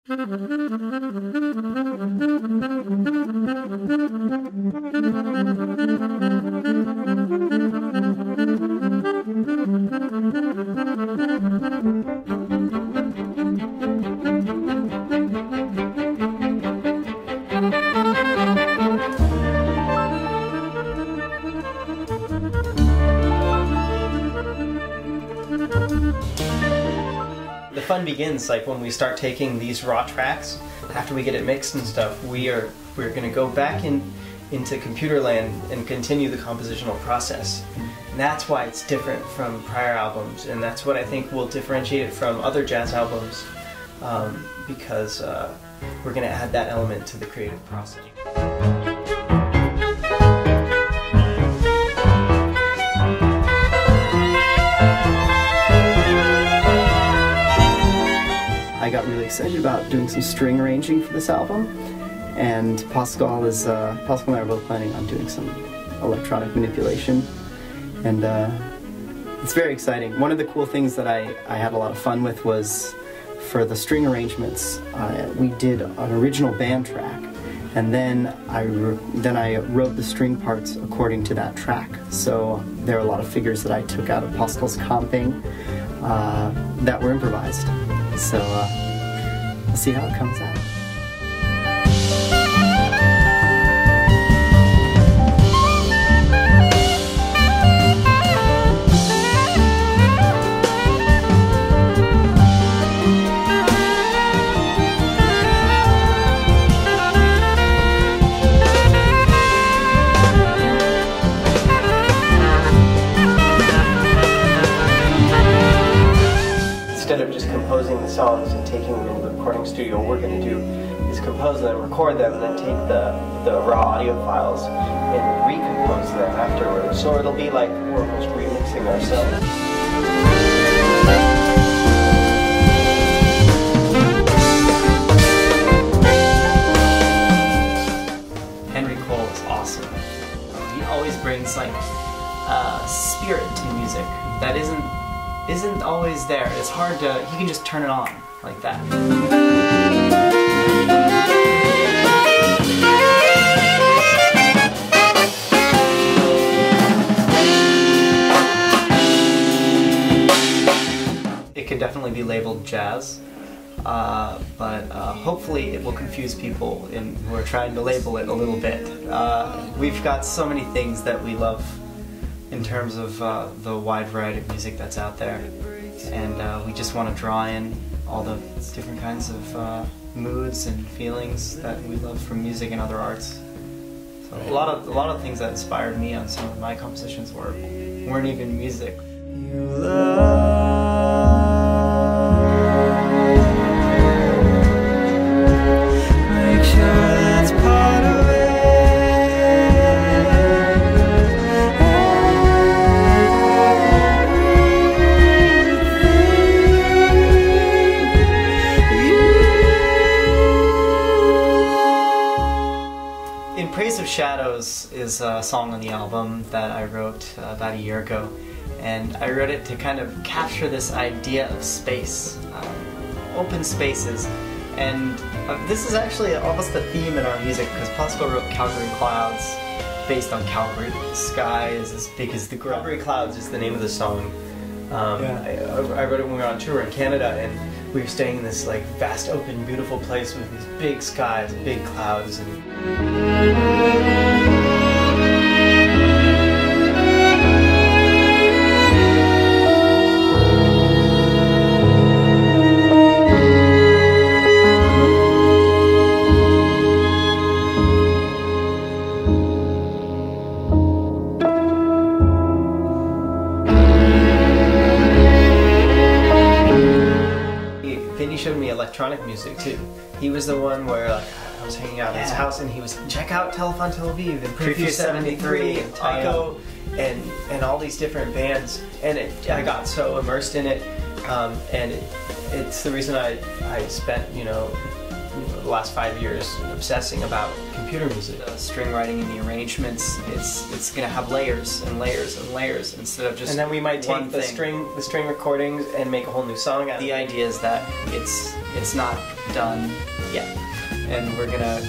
The fun begins like when we start taking these raw tracks. After we get it mixed and stuff, we're going to go back into computer land and continue the compositional process. And that's why it's different from prior albums, and that's what I think will differentiate it from other jazz albums, because we're going to add that element to the creative process. I got really excited about doing some string arranging for this album, and Pascal and I are both planning on doing some electronic manipulation, and it's very exciting. One of the cool things that I had a lot of fun with was, for the string arrangements, we did an original band track, and then I wrote the string parts according to that track. So there are a lot of figures that I took out of Pascal's comping that were improvised. So we'll see how it comes out. Instead of just composing the songs and taking them into the recording studio, what we're going to do is compose them, record them, and then take the raw audio files and recompose them afterwards. So it'll be like we're almost remixing ourselves. He always brings like spirit to music that isn't always there. It's hard to, he can just turn it on like that. It could definitely be labeled jazz, but hopefully it will confuse people who are trying to label it a little bit. We've got so many things that we love in terms of the wide variety of music that's out there, and we just want to draw in all the different kinds of moods and feelings that we love from music and other arts. So a lot of things that inspired me on some of my compositions weren't even music. You make sure that's part of it. In Praise of Shadows is a song on the album that I wrote about a year ago, and I wrote it to kind of capture this idea of space, open spaces, and this is actually almost a theme in our music, because Pascal wrote Calgary Clouds based on Calgary. The sky is as big as the ground. Calgary Clouds is the name of the song. I wrote it when we were on tour in Canada, and we were staying in this like vast, open, beautiful place with these big skies, big clouds, and he showed me electronic music too. He was the one where like I was hanging out at his house and he was check out Telephone Tel Aviv and Preview 73 and Tycho and all these different bands, and I got so immersed in it, and it's the reason I spent, you know, the last 5 years obsessing about computer music. The string writing and the arrangements, it's going to have layers and layers and layers instead of just and then we might take the string recordings and make a whole new song out of it. The idea is that it's not done yet, and we're gonna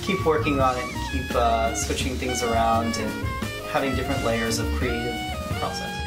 keep working on it, keep switching things around, and having different layers of creative process.